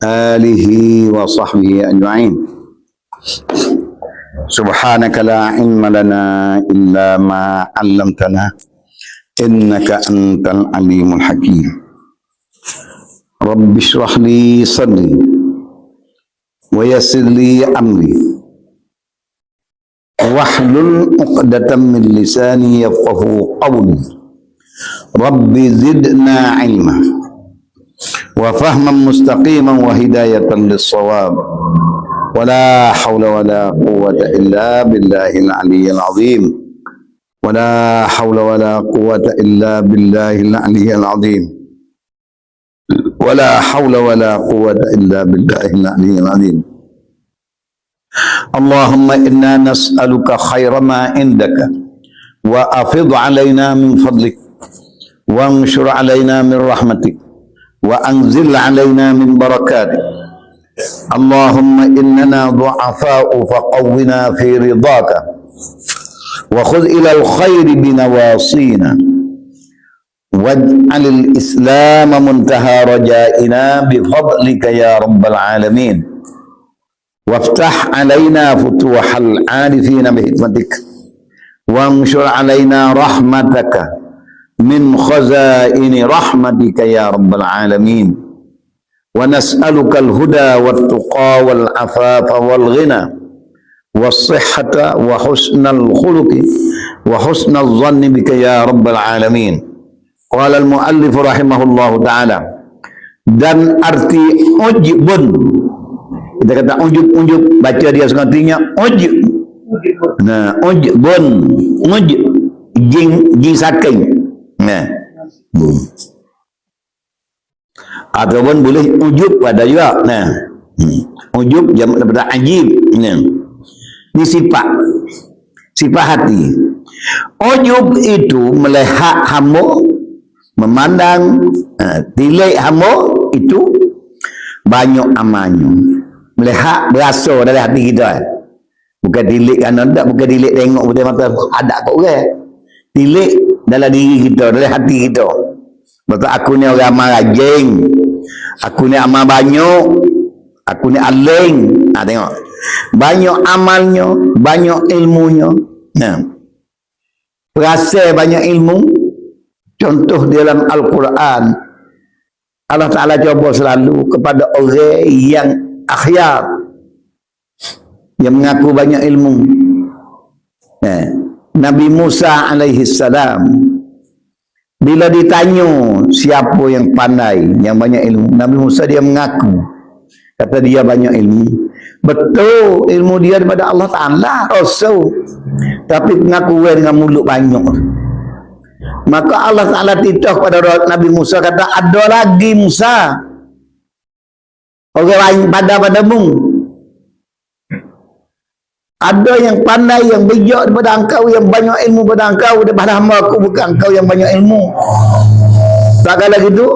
alihi wa sahbihi ajma'in. Subhanaka la ilma lana illa ma 'allamtana innaka antal alimul hakim. Rabbi shrah li sadri wa yassir li amri wahlul 'uqdatam min lisani yafqahu qawli. Rabbi zidna ilma wa fahman mustaqiman wa hidayatan lis-shawab. Wala haula wala quwwata illa billahil aliyyil azim. Wala haula wala quwwata illa billahil aliyyil azim. Wala haula wala quwwata illa billahil aliyyil azim. Allahumma inna nas'aluka khaira ma indaka wa afid alaina min fadlik wa anshur alaina min rahmatik wa anzil alaina min barakatik. Allahumma innana du'afa'u faqawwina fi ridaka wa khudh ila al-khairi binawasina waj'alil islam muntaha raja'ina bifadlika ya rabbal alamin waftah alaina futuhal arifina bihikmatik wa anshur alaina rahmataka min khazaini rahmatika ya rabbal alamin wa nas'aluka al-huda wat-tuqa wal-afafa wal-ghina was-sihhata wa husnal khuluqi wa husnal dhanni bika ya rabbal alamin. Qala al-muallif rahimahullahu ta'ala, dan arti ujbun, kita kata ujub baca dia sengaja ujub. Nah, ujbun, jing saking. Nah, ataupun boleh ujub pada juga. Nah, ujub jam daripada ajib. Nah, ini sifat hati. Ujub itu melihat hamba, memandang, tilik hamba itu banyak amannya. Melihat berasa dari hati kita. Bukan tilik kan tak, bukan tilik tengok betul mata ada kat orang. Tilik dalam diri kita, dalam hati kita. Betul aku ni orang amal rajin, aku ni amal banyak, aku ni aling. Tengok, banyak amalnya, banyak ilmunya. Nah, perasa banyak ilmu. Contoh dalam Al-Quran, Allah Ta'ala coba selalu kepada orang yang akhyar, yang mengaku banyak ilmu. Nah, Nabi Musa alaihi salam, bila ditanya siapa yang pandai, yang banyak ilmu, Nabi Musa dia mengaku, kata dia banyak ilmu. Betul ilmu dia daripada Allah Ta'ala, Rasul, tapi pengakuan dengan mulut banyak. Maka Allah Ta'ala titah pada Nabi Musa, kata ada lagi Musa, orang lain padamu. Ada yang pandai, yang bijak daripada engkau, yang banyak ilmu daripada engkau, daripada hamba aku, bukan engkau yang banyak ilmu. Tak kala gitu,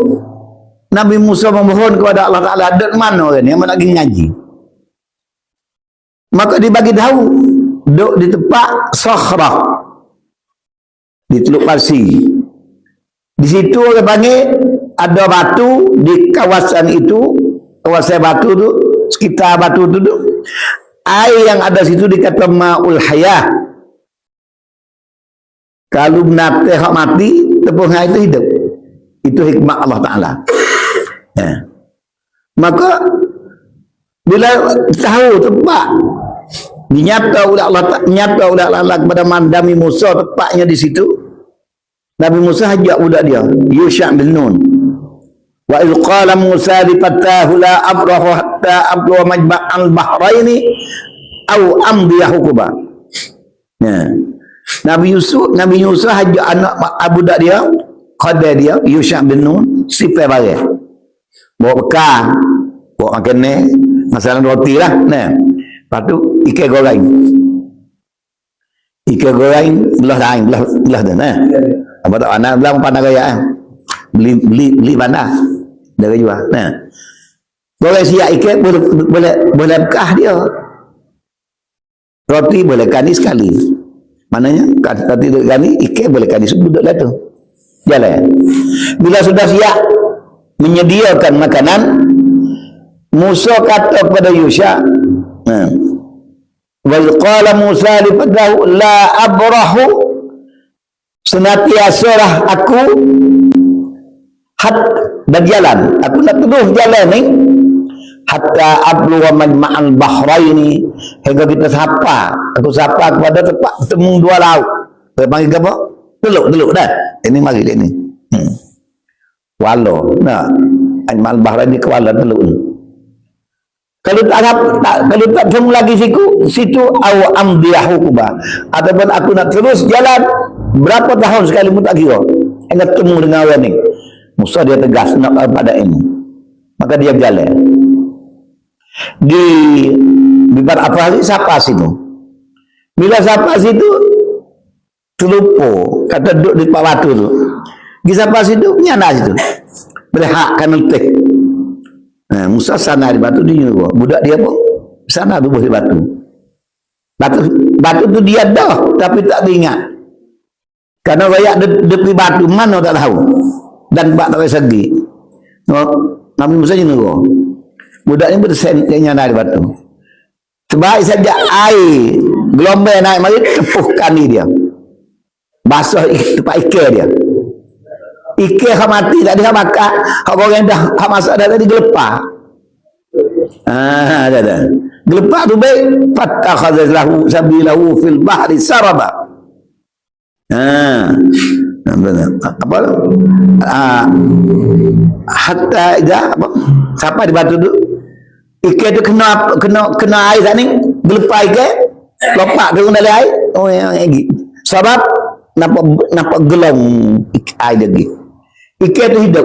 Nabi Musa memohon kepada Allah Ta'ala, ada mana orang yang lagi ngaji? Maka dibagi tahu, duduk di tempat Sakhrah, di Teluk Parsi. Di situ orang panggil, ada batu di kawasan itu, kawasan batu tu, sekitar batu tu, air yang ada situ dikata ma'ul hayah. Kalau binatang hak mati, tepung air itu hidup. Itu hikmah Allah Ta'ala. Ya. Maka bila tahu tempat, dinyata oleh Allah kepada Nabi Musa tepatnya di situ. Nabi Musa ajak budak dia, Yusha' bin Nun. Wa idh qala Musa li fatahu la abrahu hatta abluwa majma'al bahraini aw amdiya hukuba. Ya. Nabi Yusuf ajak anak budak dia, qadar dia, Yusha' bin Nun, sipai barang. Bawa bekal, bawa makan ni, masalah roti lah. Nah, lepas tu ikan goreng. Ikan goreng belah lain, belah dah. Nah, apa tak anak belah pandang gaya. Beli bandar. Dia jual. Nah, goreng siap ikan boleh bekah dia. Roti boleh kani sekali. Maknanya roti kani, ikan boleh kani duduk lah tu. Jalan. Bila sudah siap menyediakan makanan, Musa kata kepada Yusha, wa qala Musa li fatahu la abrahu, senantiasalah aku berjalan, aku nak terus jalan ni hatta abluwa majma'al bahraini, hingga kita sapa, aku sapa kepada tempat bertemu dua laut. Saya panggil apa? Teluk dah. Ini mari dia ni. Walau, nah, majma'al bahraini ke walau teluk ni. Kalau tak temu lagi situ au amdiyahu kuba, ataupun aku nak terus jalan berapa tahun sekali pun tak kira, hingga temu dengan orang ni. Musa dia tegas nak pada ini, maka dia berjalan di bar apa hari sapa situ. Bila sapa situ terlupa, kata duduk di tempat batu tu, di sapa situ nyana situ berhak kan letih. Musa sana di batu dia juga. Budak dia pun sana tu di batu. Batu tu dia dah tapi tak diingat. Karena rakyat di batu mana tak tahu. Dan bak tak segi. Nabi Musa juga. Budak ni bersen dia nyana di batu. Sebaik saja air gelombang naik mari tepuhkan dia. Basah tempat ikan dia. Ikan hak mati tak ada bakar, hak orang dah hak masak dah tadi gelepar. Dah. Gelepar tu baik, fattakhadhahu sabilahu fil bahri saraba. Apa? Hatta ida apa? Siapa di batu tu? Ikan tu kena air tak ni, gelepar ikan, lompat turun dalam air. Oh yang gitu. Sebab nampak gelong air lagi. Ikan tu hidup.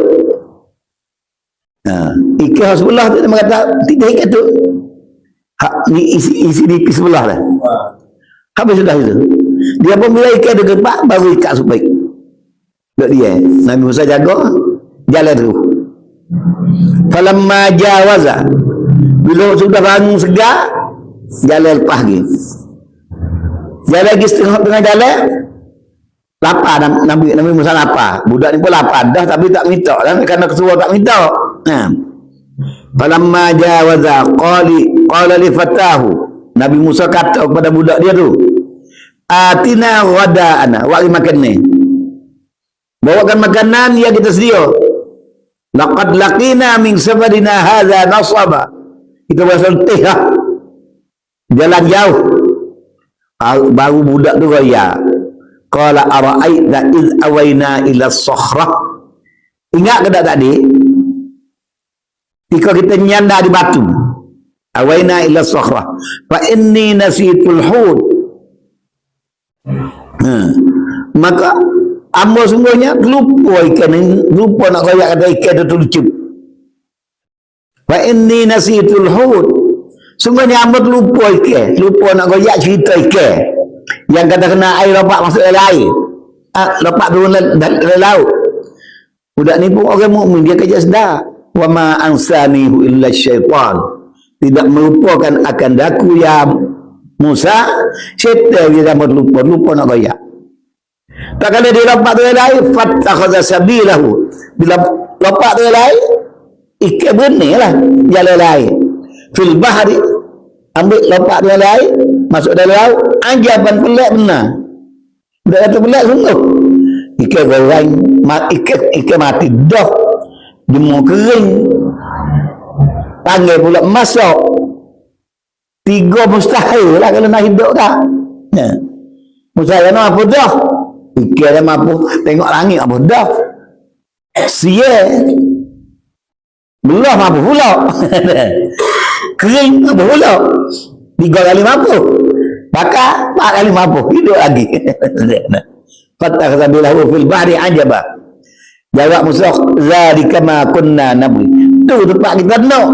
Ikan sebelah tu dia kata tiga ikan tu ni isi di sebelah dah. Habis sudah itu. Dia pun bila ikan tu gepak baru ikat supaya duduk dia. Nabi Musa jaga jalan tu. Falamma jawaza, bila sudah bangun segar jalan lepas lagi. Jalan lagi setengah jalan lapar. Nabi Musa lapar. Budak ni pun lapar dah tapi tak minta kan, kerana ketua tak minta. Falamma jawaza qala li fatahu, Nabi Musa kata kepada budak dia tu, atina ghada'ana, wali makan ni, bawakan makanan yang kita sedia. Laqad laqina min safarina hadza nasaba, kita berseltih lah, jalan jauh. Baru budak tu raya, qala ara'aita iz awaina ila as-sakhrah, ingat ke tak tadi ketika kita nyanda di batu, awaina ila as-sakhrah fa inni nasitul hud, maka amba sungguhnya lupa ikan ni, lupa nak royak kata ikan tu lucu. Fa inni nasitul hud, sungguhnya amba lupa ikan, lupa nak royak cerita ikan yang kata kena air lopak masuk dalam air, lopak turun dalam laut. Budak ni pun orang mukmin, dia kerja sedar. Wa ma ansanihu illa syaitan, tidak melupakan akan daku ya Musa, syaitan dia dah lupa nak royak. Tak kala dia lopak dalam air, fattakhadha sabilahu, bila lopak dalam air ikan benih lah jalan air fil bahri, ambil lopak dalam air masuk dalam laut, ajaban pelik benar. Budak kata pelik sungguh. Ikan goreng, ikan mati dah, jemur kering, panggil pula masak. 3 mustahil lah kalau nak hidup dah. Mustahil nak apa dah? Ikan dah mampu tengok langit apa dah. Sia belah mampu pula. Kering apa pula? 3 kali mampu, bakar 4 kali mampu, hidup lagi. Fatah sabilahu fil bahri ajaba. Jawab Musa, zalika ma kunna nabri, tu tempat kita nak.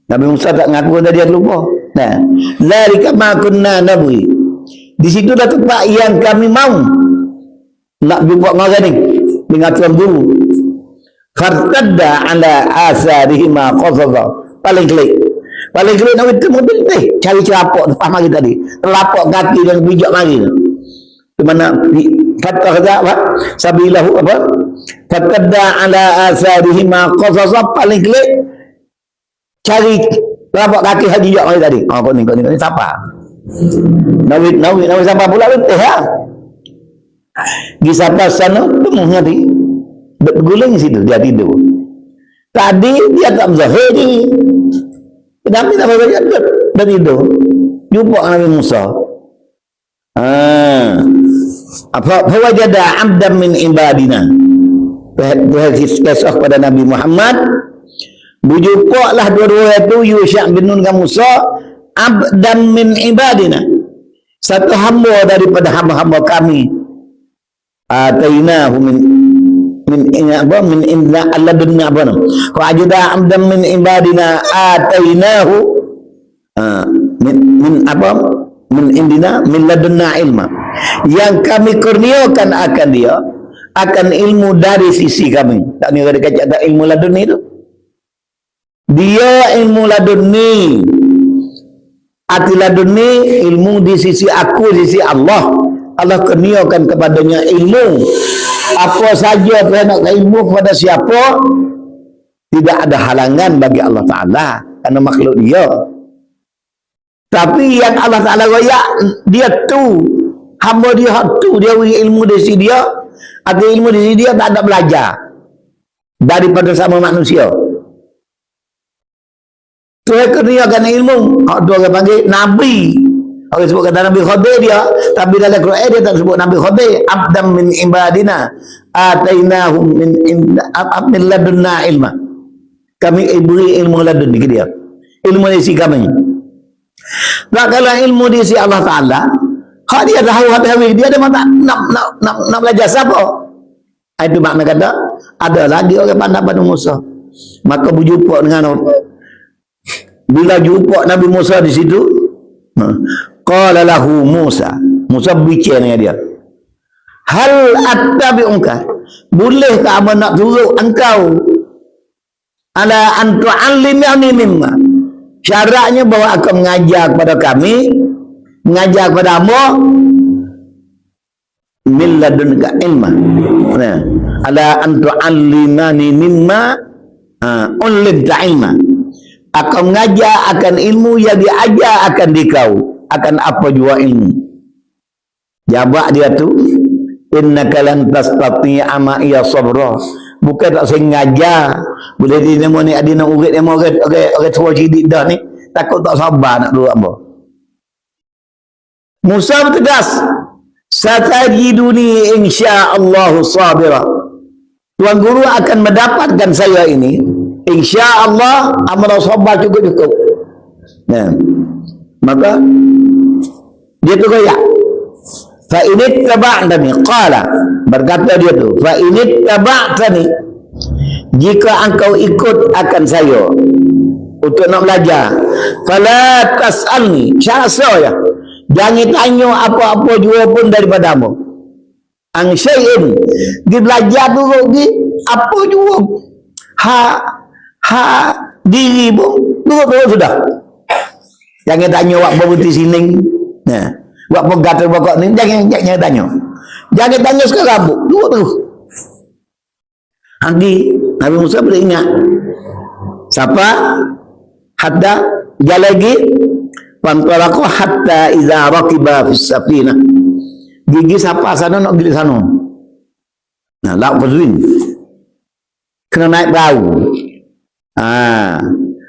Nabi Musa tak ngaku tadi, dia lupa. Nah, zalika ma kunna nabri, di situ dah tempat yang kami mau nak jumpa dengan ni, dengan tuan guru. Fartadda ala asarihima qasasa, paling klik Nabi tu mobil cari cerapak lepas mari tadi, telapak kaki dan bijak mari di mana kata apa sabilahu apa fatadda ala asarihima qasasa, paling klik cari telapak kaki Haji Jak hari tadi. Kau ni siapa? Nawi siapa pula letih ya? Di siapa sana temu nanti berguling situ dia tidur. Tadi dia tak zahir ni. Nabi tak berkata dan tidur. Jumpa Nabi Musa. Apa wajada abdan min ibadina. Kisah kepada Nabi Muhammad. Berjumpaklah dua-dua itu Yusha bin Nun dan Musa abdan min ibadina, satu hamba daripada hamba-hamba kami. Atainahu min inna alladunna abana wa ajda abdan min ibadina atainahu min indina min ladunna ilma, yang kami kurniakan akan dia akan ilmu dari sisi kami. Tak ni ada kata ilmu ladunni itu, dia ilmu ladunni, arti ladunni ilmu di sisi aku, di sisi Allah. Allah kurniakan kepadanya ilmu. Apa saja saya nak ilmu kepada siapa, tidak ada halangan bagi Allah Ta'ala karena makhluk dia. Tapi yang Allah Ta'ala raya dia tu, hamba dia tu, dia beri ilmu di sisi dia. Ada ilmu di sisi dia tak ada belajar daripada sama manusia. Tuhan kurniakan ilmu. Hak tu orang panggil Nabi. Orang sebut kata Nabi Khadir dia, tapi dalam Quran dia tak sebut Nabi Khadir. Abdam min ibadina atainahum min ladunna ilma. Kami beri ilmu ladun ke dia. Ilmu di sisi kami. Tak kalau ilmu di sisi Allah Ta'ala, hak dia tahu habis-habis, dia ada nak belajar siapa? Itu makna kata, ada lagi orang pandai pada Musa. Maka berjumpa dengan bila jumpa Nabi Musa di situ, qala lahu Musa bicara dengan dia, hal attabi'uka, bolehkah aku nak turut engkau ala an tu'allimani mimma, syaratnya bahawa aku mengajar kepada kami, mengajar kepada hamba min ladunka ilma, ala an tu'allimani mimma ullimta ilma, akan mengajar akan ilmu yang diajar akan dikau, akan apa jua ilmu. Jawab dia tu, innaka lan tastati'a ma iya sabra, bukan tak saya ngajar boleh di nama ni adina urit nama orang tua cidik dah ni takut tak sabar nak duduk apa. Musa bertegas, satajiduni insyaallah sabira, tuan guru akan mendapatkan saya ini insyaallah amal sabar cukup-cukup. Nah, maka dia tu kaya fa init taba'tani, qala, berkata dia tu, fa init taba'tani, jika engkau ikut akan saya untuk nak belajar, fala tas'alni, syarat saya jangan tanya apa-apa jua pun daripadamu, ang syai'in, dia belajar dulu di apa jua diri pun dulu sudah. Jangan tanya wak berbuti sining, nah, wak pegatal pokok ni, jangan tanya. Jangan tanya sekarang rambut, dulu terus. Nanti Nabi Musa boleh ingat. Siapa? Hatta dia lagi pantalaku hatta iza raqiba fis safina. Gigi siapa sana nak pergi sana. Nah, lauk pesuin. Kena naik perahu.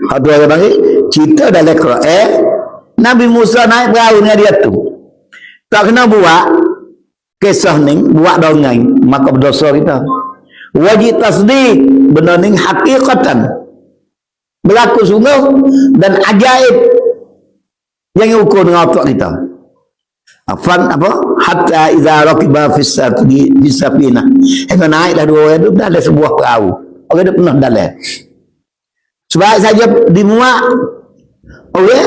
Hak tu orang panggil cerita dalam Quran, Nabi Musa naik perahu dengan dia tu. Tak kena buat kisah ni, buat dongeng, maka berdosa kita. Wajib tasdik, benda ni hakikatan berlaku sungguh dan ajaib yang ukur dengan otak kita. Afan apa? Hatta iza raqiba fis safina. Hingga naiklah dua orang itu dalam sebuah perahu. Orang itu pernah dalam. Sebab saja dimuat, okey,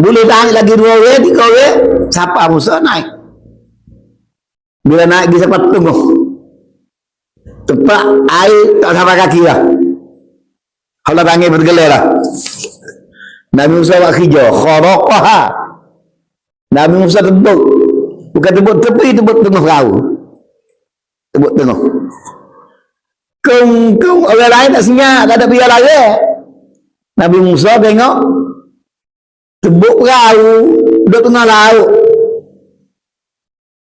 boleh naik lagi dua orang, tiga orang, siapa Musa naik. Bila naik dia sempat tunggu. Tempat air tak sampai kaki lah. Kalau tangan bergelar lah. Nabi Musa buat hijau, kharaqaha. Nabi Musa tebuk. Bukan tebuk tepi, tebuk tengah perahu. Tebuk tengah. Kung orang lain tak senyap, tak ada biar lagi. Nabi Musa tengok tebuk perahu duduk tengah laut.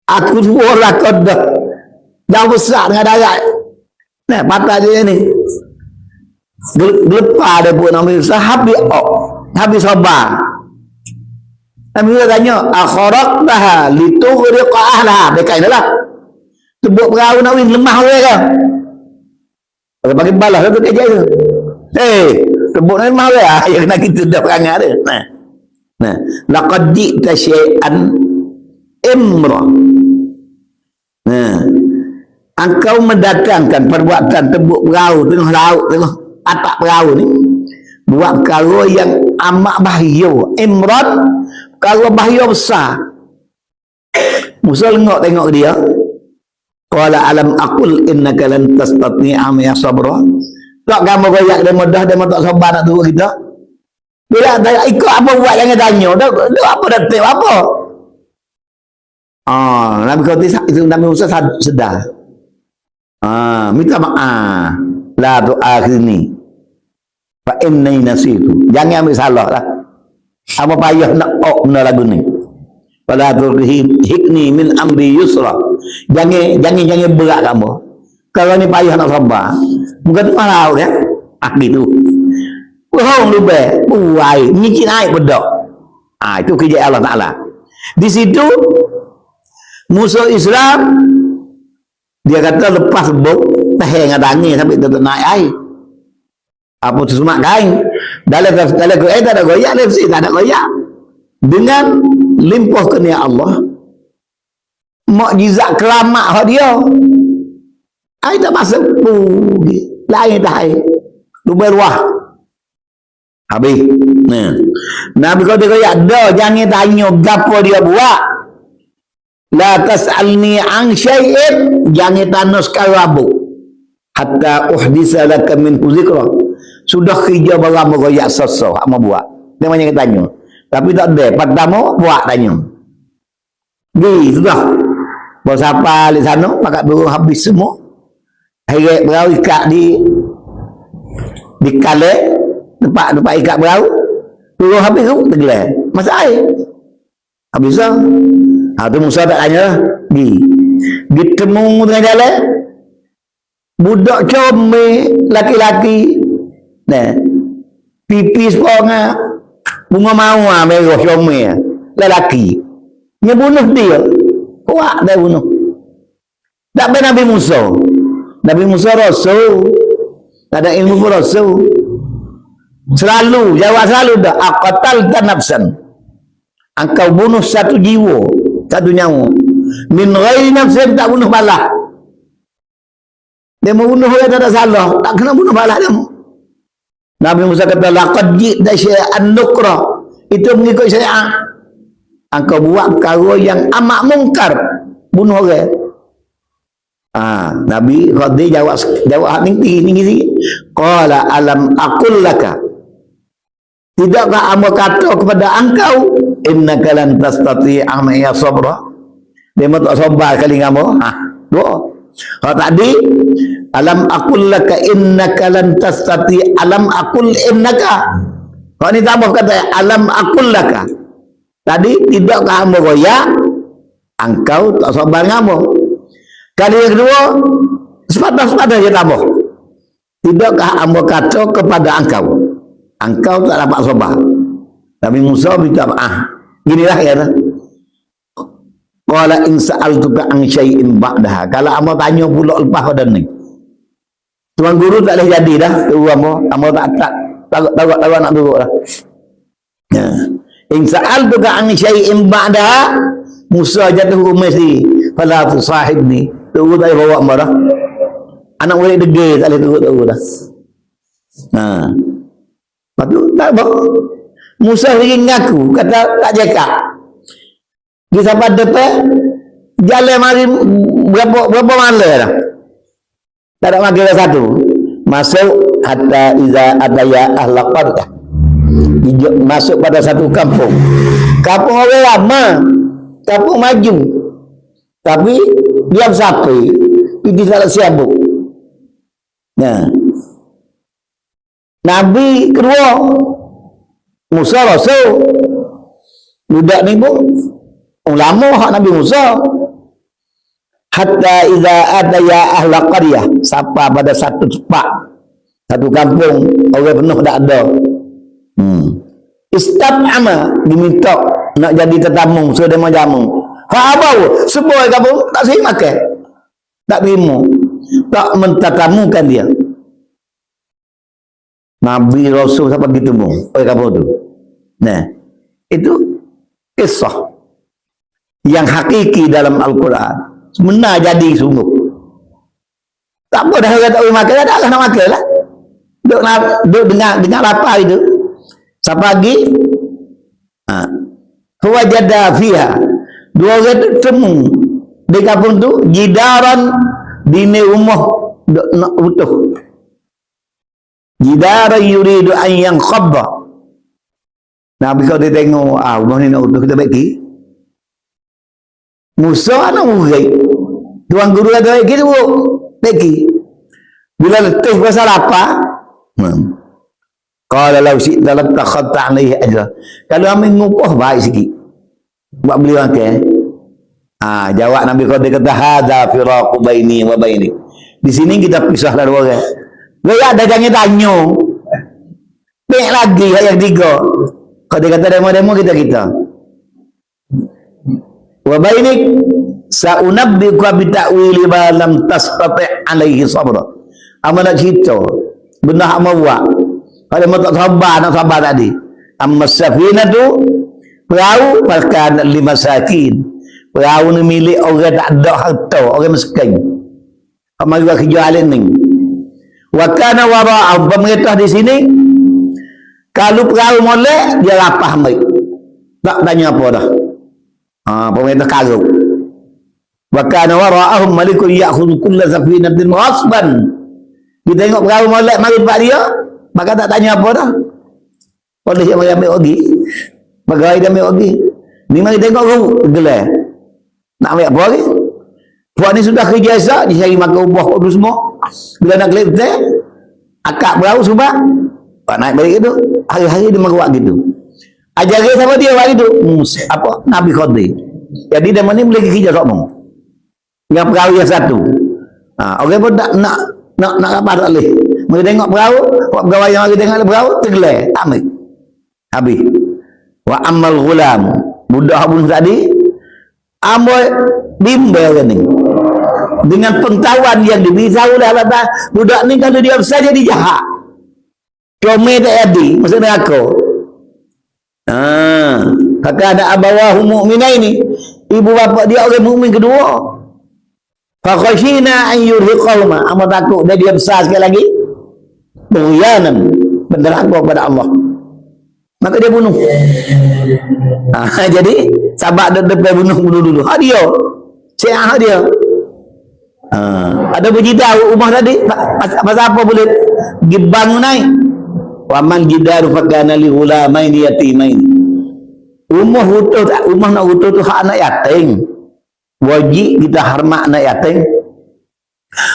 Aku semua lah kodak jauh besar dengan darat. Nah, patah dia ni gelepar dia pun Nabi Musa habis sabar. Nabi Musa tanya akharaqtaha litughriqa ahliha, dia kata lah tebuk perahu Nabi lemah orang ke? Kalau bagi balas tu kerja tu. Tebuk Nabi lemah orang yang kena kita dah perangai dia. Nah, laqad ji'ta syai'an imra. Nah, engkau mendatangkan perbuatan tebuk perahu tengah laut, tengah atak perahu ni buat perkara yang amat bahaya. Imran, perkara bahaya besar. Musa lengok tengok dia. Qala alam aqul innaka lan tastati'a ma sabra. Tak kamu royak dia mudah, dia tak sabar nak tunggu kita. Bila tak ikut apa buat jangan tanya. Dah apa dah tip apa? Nabi kata itu Nabi Musa sedar. Minta maaf. La tu'akhirni fa inni nasitu. Jangan ambil salah lah. Apa payah nak benda lagu ni. Wala turhikni min amri yusra. Jangan berat kamu. Kalau ni payah nak sabar. Bukan tu malau ya. Gitu. Bohong lu be. Buai, nyicin air bedak. Itu kerja Allah Taala. Di situ musuh Islam dia kata lepas buk tahan dengan tangan sampai tak naik air. Apa tu semak kain. Dalam tak ada goyak, tak ada goyak. Dengan limpah kurnia Allah, mukjizat keramat hak dia. Air tak masuk lain dah air. Lubai ruah. Habis. Nabi kata goyak dah jangan tanya gapo dia buat. La tas'alni an syai'in, jangan tanya sekarang abu hatta uhdisa laka min zikra. Sudah kerja barang beroyak sosok ama buat dia banyak tanya tapi tak ada pertama buat tanya sudah bawa siapa di sana pakat burung habis semua heret perahu ikat di kale tempat ikat perahu burung habis tu tergelar masa air habis tu tu Musa tak tanya lah ditemu tengah jalan budak comel laki-laki pipis ponga bunga mawar merah comel lelaki dia bunuh dia kuat dia bunuh tak benar Nabi Musa Rasul tak ada ilmu pun Rasul jawab selalu dah aqatalta nafsan engkau bunuh satu jiwa satu nyawa min ghairi nafsin tak bunuh balah dia mau bunuh orang tak ada salah tak kena bunuh balah dia Nabi Musa kata laqad ji'ta syai'an nukra, itu mengikut syariat. Engkau buat perkara yang amat mungkar, bunuh orang. Nabi Khadi jawab tinggi sikit. Qala alam aqul laka, tidakkah amba kata kepada engkau innaka lan tastati'a ma'iya sabra, dia tak sabar kali kamu. Doa. Kalau tadi alam aqul laka innaka lan tastati, alam aqul innaka, kalau ni tambah kata alam aqul laka, tadi tidakkah hamba royak engkau tak sabar kamu. Kali yang kedua sepatah dia tambah, tidakkah hamba kata kepada engkau tak dapat sabar. Nabi Musa minta maaf. Ginilah kata, qala in sa'altuka an syai'in ba'daha, kalau hamba tanya pula lepas pada ni tuan guru tak boleh jadi dah tu hamba tak takut nak duduk dah. In sa'altuka an syai'in ba'daha, Musa jatuh mesti fala tusahibni, tu tak bawa hamba dah. Anak boleh degil tak boleh tunggu dah. Lepas tu tak bawa. Musa sendiri ngaku kata tak cakap. Di sampai depan jalan mari berapa malam dah. Tak ada makan satu. Masuk hatta iza adaya ahla qaryah. Masuk pada satu kampung. Kampung orang lama, kampung maju. Tapi diam sampai pergi salah siabuk. Nabi kedua Musa Rasul. Budak ni pun ulama hak Nabi Musa. Hatta iza adaya ahla qaryah, sampai pada satu tempat, satu kampung orang penuh tak ada. Istab'ama, diminta nak jadi tetamu, suruh dia mau jamu. Hak apa? Semua kampung tak sih makan. Tak terima. Tak mentatamukan dia. Nabi Rasul sampai gitu mu. Orang kampung tu. Nah, itu kisah yang hakiki dalam Al-Quran. Benar jadi sungguh. Tak apa dah orang tak boleh makan, tak nak makan lah. Duduk dengar lapar itu. Sampai pagi, wajada fiha, dua orang tu temu di kampung tu, jidaran dini rumah nak utuh. Jidaran yuridu an yang khabba. Nabi kau dia tengok, rumah ni nak utuh, kita baiki. Musa nak murid. Tuan guru kata baiki tu, baiki. Bila letih pasal apa? Kalau lau syi'ta latakhatta alaihi ajra. Kalau kami ngupah baik sikit. Buat beli makan. Jawab Nabi Qadir kata hadza firaqu baini wa baini. Di sini kita pisah dari orang. Gaya dagangnya tanya. Baik lagi yang tiga. Qadir kata demo-demo kita. Wa baini sa'unabbiqa bi ta'wili ma lam tastati' alaihi sabra. Amanah cerita. Benar hak buat. Kalau mau tak sabar tadi. Amma safina tu perahu makan 5 masakin. Perahu ni milik orang tak ada harta, orang miskin. Kamu juga kerja alin ni. Wa kana wara'u, pemerintah di sini kalau perahu molek dia lapah mai. Tak tanya apa dah. Pemerintah karut. Wa kana wara'ahum malikun ya'khudhu kulla safinatin ghasban. Kita tengok perahu molek mari pak dia. Maka tak tanya apa dah. Polis yang ambil pergi. Pegawai dia ambil pergi. Ni mari tengok kau gelar. Nak ambil apa lagi? Puan ni sudah kerja esok, dia cari makan ubah tu semua. Bila nak kelip teh, akak perahu subak. Naik balik itu. Hari-hari dia meruak gitu. Ajaran sama dia hari itu. Apa? Nabi Qadir. Jadi dia ni boleh kerja sokong. Yang perahu yang satu. Orang pun tak nak apa tak boleh. Mereka tengok perahu, pegawai yang mari tengok perahu, tergelar, ambil. Habis. Wa ammal ghulam, budak pun tadi, ambil bimbel ni. Dengan pengetahuan yang diberitahu oleh Allah Ta'ala, budak ni kalau dia saja dijahat. Comel tak jadi, maksudnya aku. Kata ada abawahu mu'minaini, ibu bapa dia orang mukmin kedua. Fa khashina an yurhiqahuma, amat takut dia besar sekali lagi. Berhianan berderhaka kepada Allah, maka dia bunuh. Jadi sahabat depan bunuh dulu. Dia siapa dia? Ada berjidar rumah tadi pasal apa boleh dibangun naik. Wa man jidaru fakana li ghulamain yatimain. Rumah nak utuh tu hak anak yatim. Wajib kita hormat anak yatim.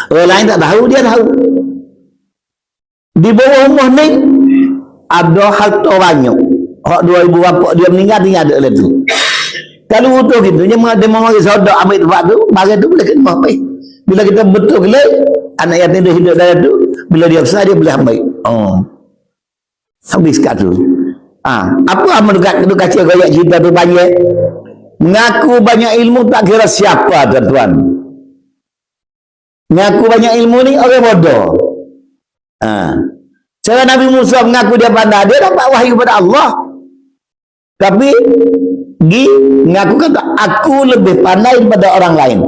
Orang lain tak tahu, dia tahu. Di bawah rumah ni ada harta banyak. Hak 2000 bapak dia meninggal tinggal ada dalam tu. Kalau utuh gitu, dia mau mari saudara ambil tempat tu, barang tu boleh kena baik. Bila kita betul gelap, anak yatim dia hidup dalam tu, bila dia besar dia boleh ambil. Habis kat tu. Apa amal dekat kacau gaya cerita tu banyak. Mengaku banyak ilmu tak kira siapa tuan-tuan. Mengaku banyak ilmu ni orang bodoh. Cara Nabi Musa mengaku dia pandai, dia dapat wahyu kepada Allah. Tapi mengaku kata aku lebih pandai daripada orang lain.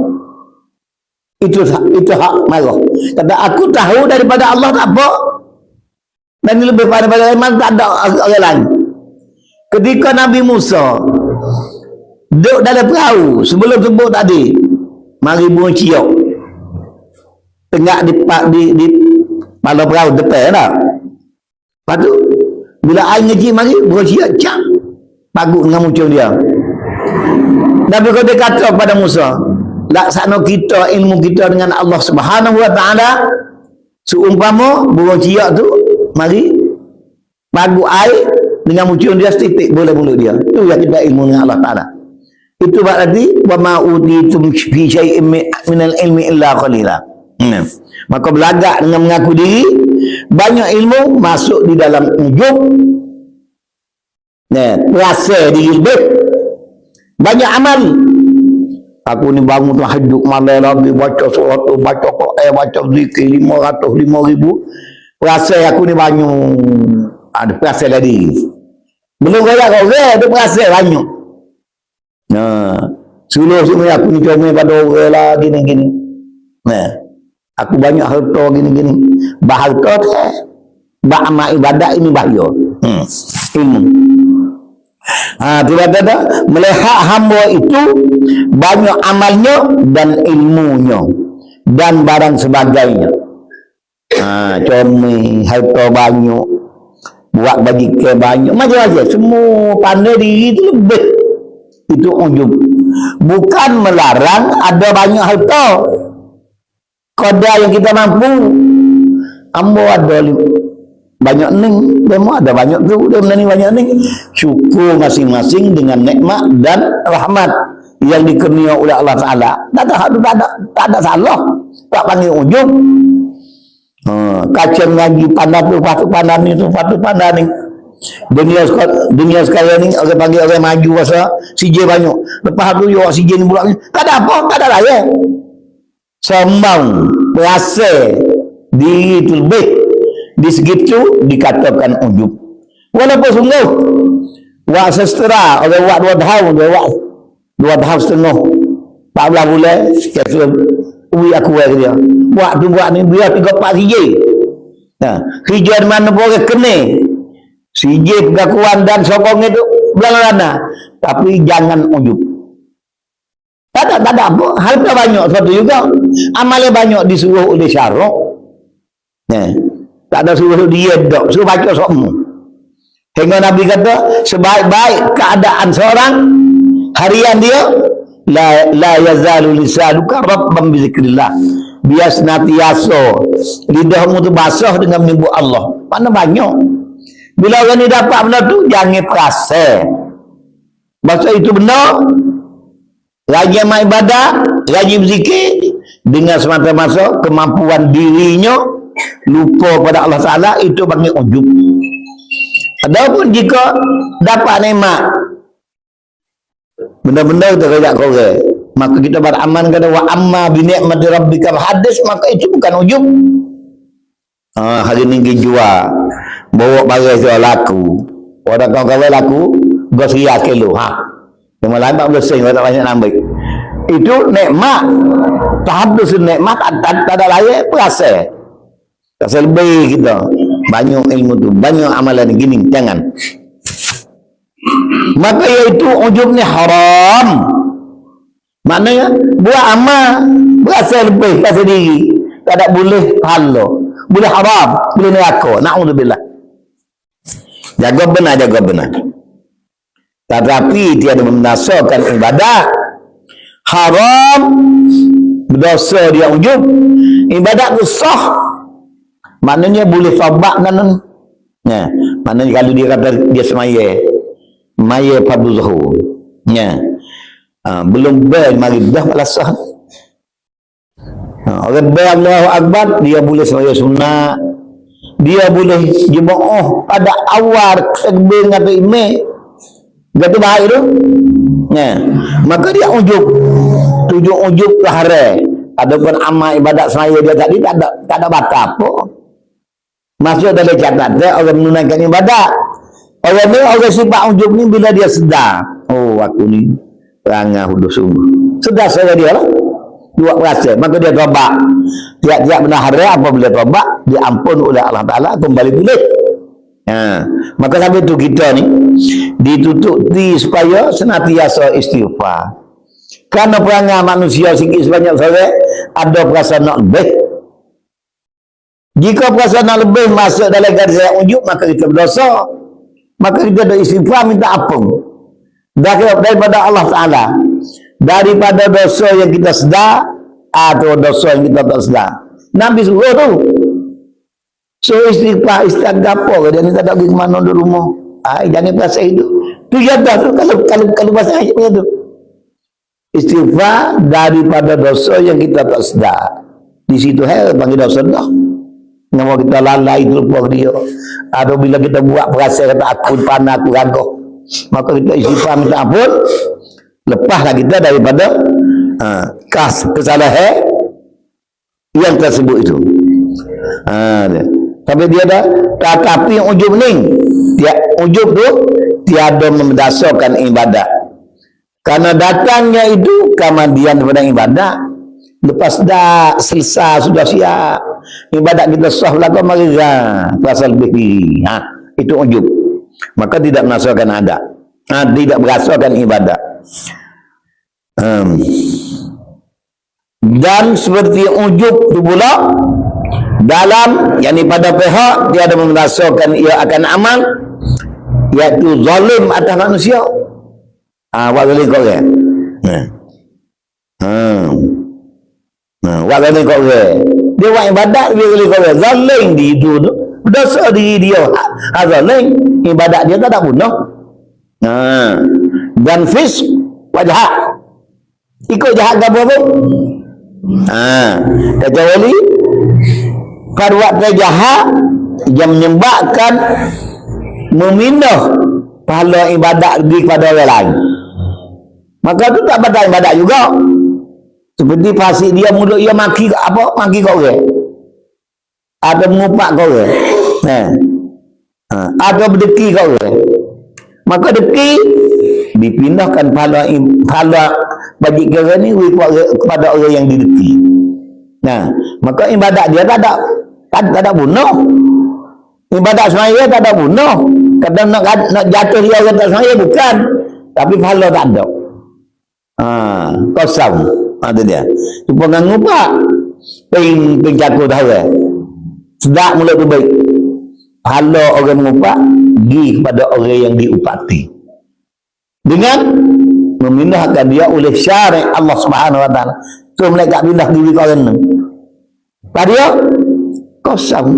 Itu hak marah. Kata aku tahu daripada Allah tak apa. Dan lebih pandai daripada orang lain, tak ada orang lain. Ketika Nabi Musa duduk dalam perahu sebelum sebut tadi, mari burung ciok tengah di kepala perahu depan tak? Lepas tu bila air ngecik mari burung ciok cak pagut dengan muncul dia. Nabi Qadir kata kepada Musa, laksana kita ilmu kita dengan Allah Subhanahu wa taala seumpama burung ciok tu mari pagu air dengan muncul dia setitik boleh mulut dia. Itu yang kita ilmu dengan Allah Ta'ala. Itu berarti wa ma utitum fi syai'in minal ilmi illa qalila. Maka belagak dengan mengaku diri, banyak ilmu masuk di dalam ujub. Rasa diri lebih, banyak amal. Aku ni bangun tahajud malam lagi, baca surat tu, baca Quran, baca zikir 500,000. Rasa aku ni banyak. Ada perasa tadi. Belum kaya kau ke, ada perasa banyak. Suluh semua aku ni comel pada orang lah, gini-gini. Aku banyak harta gini-gini. Baharta tu, ba'amal ibadat ini bahaya. Ilmu. Tidak ada melihat hamba itu banyak amalnya dan ilmunya dan barang sebagainya. Comel, harta banyak, buat bagi ke banyak, macam-macam. Semua pandai diri itu lebih. Itu ujub. Bukan melarang ada banyak harta. Qadar yang kita mampu. Ambo ada banyak ning, demo ada banyak tu, dia ni banyak ning. Syukur masing-masing dengan nikmat dan rahmat yang dikurnia oleh Allah Ta'ala. Tak ada salah. Tak panggil ujub. Kacang lagi pandai tu, patut pandai ni tu, patut pandai ni. Dunia sekarang ni orang panggil orang maju pasal CJ banyak. Lepas tu yo CJ ni pula ni. Tak ada apa, tak ada raya. Sombong, berasa diri itu lebih. Di segitu dikatakan ujub. Walaupun sungguh wak sestera, orang wak 2 tahun, dia wak 2 tahun setengah, 14 bulan, kata ui aku wak dia. Wak tu buat ni biar 3-4 CJ. Hijau di mana boleh kena. CJ pengakuan dan sokong itu belakang. Tapi jangan ujub. Tak ada apa. Harta banyak satu juga. Amalnya banyak disuruh oleh syarak. Tak ada suruh dia dok. Suruh baca semua. Hingga Nabi kata, sebaik-baik keadaan seorang, harian dia, la yazalu lisanuka rabban bizikrillah. Biar senantiasa lidahmu tu basah dengan menyebut Allah. Mana banyak. Bila orang ni dapat benda tu, jangan perasa. Maksud itu benar. Rajin amal ibadah, rajin berzikir, dengan semata-mata kemampuan dirinya, lupa pada Allah Ta'ala, itu panggil ujub. Adapun jika dapat nikmat, benda-benda kita kerja korek, maka kita beraman kata wa amma bi ni'mati rabbikal hadis, maka itu bukan ujub. Hari ni pergi jual, bawa barang jual laku, orang kawan-kawan laku 200 kilo. Cuma lain 14 sen, tak banyak nambah. Itu nikmat. Tahadus nikmat, tak ada layak, perasa. Rasa lebih kita. Banyak ilmu tu, banyak amalan gini, jangan. Maka iaitu ujub ni haram. Maknanya buat amal, berasa lebih rasa diri. Tak ada boleh pahala, boleh haram, boleh neraka. Na'udzubillah. Jaga benar. Tetapi tiada menasakan ibadat. Haram, berdosa dia ujub. Ibadat tu sah. Maknanya boleh taubat kan? Maknanya kalau dia kata dia semaya fardu zuhur. Belum mari dah sah. Orang Allahu Akbar, dia boleh semaya sunat. Dia boleh jemaah pada awal sebelum atau imam. Gatu baik tu. Maka dia ujub. Tujuh ujub ke hari. Adapun amal ibadat semaya dia tadi tak ada batal apa. Masuk dalam catatan orang menunaikan ibadat. Orang ni, orang sifat ujub ni bila dia sedar, oh aku ni perangai huduh sungguh. Sedar saya dia lah. Buat rasa, maka dia tobat. Tiap-tiap benar hari apabila tobat, diampun oleh Allah Ta'ala, kembali boleh. Maka sampai itu kita ni ditutupi supaya senantiasa istighfar. Kerana perangai manusia sikit sebanyak saya ada perasaan nak lebih. Jika perasaan nak lebih masuk dalam garis ujub, maka kita berdosa. Maka kita ada istighfar, minta ampun daripada Allah Ta'ala, daripada dosa yang kita sedar atau dosa yang kita tak sedar. Nabi suruh tu So istighfar gapo dia ni tak ada pergi ke mana di rumah. Jangan bahasa itu. Tu jadah tu kalau bahasa ayatnya tu. Istighfar daripada dosa yang kita tak sedar. Di situ panggil dosa dah. Nama kita lalai terlupa dia. Atau bila kita buat perasa kata aku panah aku raguh, maka kita istighfar minta ampun. Lepaslah kita daripada kesalahan yang tersebut itu. Tapi dia dah tetapi ujub ni ujub tu tiada mendasarkan ibadat, karena datangnya itu kemudian daripada ibadat. Lepas dah selesai sudah siap ibadat kita sah belaka mari rasa lebih diri. Itu ujub, maka tidak mendasarkan adat, tidak berdasarkan ibadat. Dan seperti ujub tu pula dalam yakni pada pihak dia ada mendasarkan ia akan amal, iaitu zalim atas manusia. Buat zalim kau orang. Buat zalim kau orang. Dia buat ibadat dia zalim kau orang. Zalim di itu tu berdosa diri dia. Zalim ibadat dia tak ada bunuh. Dan fisk wajah ikut jahat ke apa-apa. Kecuali perbuatan jahat yang menyebabkan memindah pahala ibadat kepada orang lain, maka tu tak batal ibadat juga. Seperti fasik dia mulut dia maki kau orang, atau mengupak kau orang, atau berdeki kau orang, maka deki dipindahkan pahala bagi kira ni kepada orang yang dideki. Maka ibadat dia tak ada bunuh. Ibadat semaya tak ada bunuh. Kadang nak jatuh dia orang tak semaya bukan, tapi pahala tak ada. Kosong. Itu dia. Cuba nganggu pak penjaku tahu sedap mulut tu baik. Pahala orang mengupak pergi kepada orang yang diupati dengan memindahkan dia oleh syariat Allah Subhanahu wa taala. So mereka pindah diri kau orang ni. Dia kosong.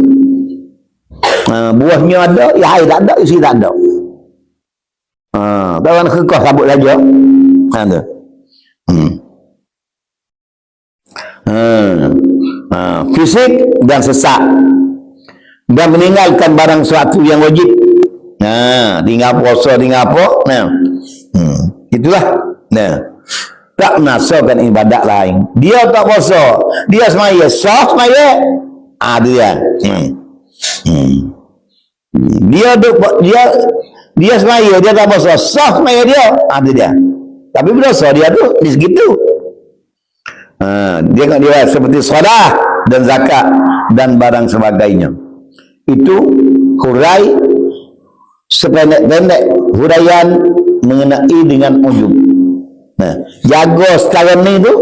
Buahnya ada, air tak ada, isi tak ada. Kawan kekos sabut saja. Tu. Fisik dan sesak. Dan meninggalkan barang suatu yang wajib. Tinggal puasa, tinggal apa. Itulah. Tak menasarkan ibadat lain. Dia tak puasa, dia semaya, sah semaya. Dia. Dia semaya, dia tak puasa, sah semaya dia. Dia. Tapi berdosa dia tu di segitu. Dia seperti solat dan zakat dan barang sebagainya. Itu hurai sependek-pendek huraian mengenai dengan ujub. Jaga sekarang ni tu,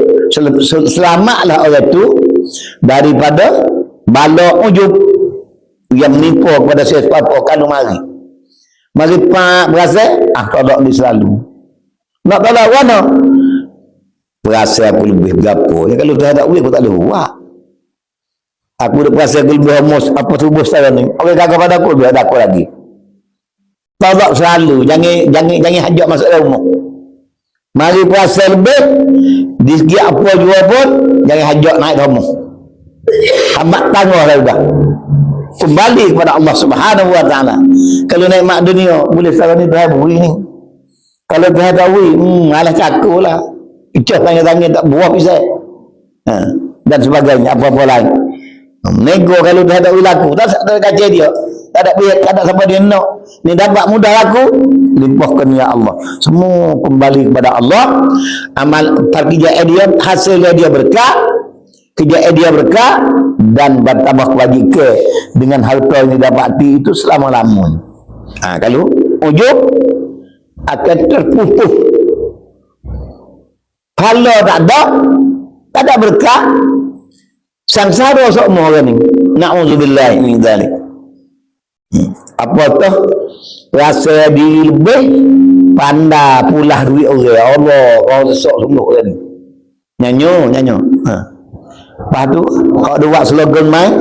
selamatlah orang tu daripada bala ujub yang menimpa kepada siapa kalau mari pak berasa tolak dia selalu nak tolak mana berasa aku lebih berapa ya, kalau tak ada duit aku tak boleh buat. Aku dah berasa aku lebih homus apa tubuh sekarang ni, orang kata pada aku lebih ada aku lagi. Tolak selalu, jangan hajak masuk dalam rumah. Mari puasa lebih di segi apa jua pun jangan hajak naik rumah. Hamat tangguhlah dah. Kembali kepada Allah Subhanahu wa taala. Kalau nikmat dunia boleh sekarang ni dah beri ni. Kalau dah tahu malah cakulah. Icah tangan-tangan tak buah pisau. Dan sebagainya apa-apa lain. Nego kalau dah ada laku tak ada kaca dia. Tak ada biar, tak ada siapa dia nak. Ni dapat mudah aku, limpahkan ya Allah. Semua kembali kepada Allah. Amal kerja dia, hasilnya dia berkah, kerja dia berkah dan bertambah kebajikan dengan harta yang didapati itu selama-lamanya. Kalau ujub akan terpupuh. Pahala tak ada berkah. Sangsara semua orang ni. Na'udzubillah min dzalik. Apa tu rasa diri lebih pandai pulah duit orang. Allah kau esok semua kan nyanyo lepas tu kalau dia buat slogan main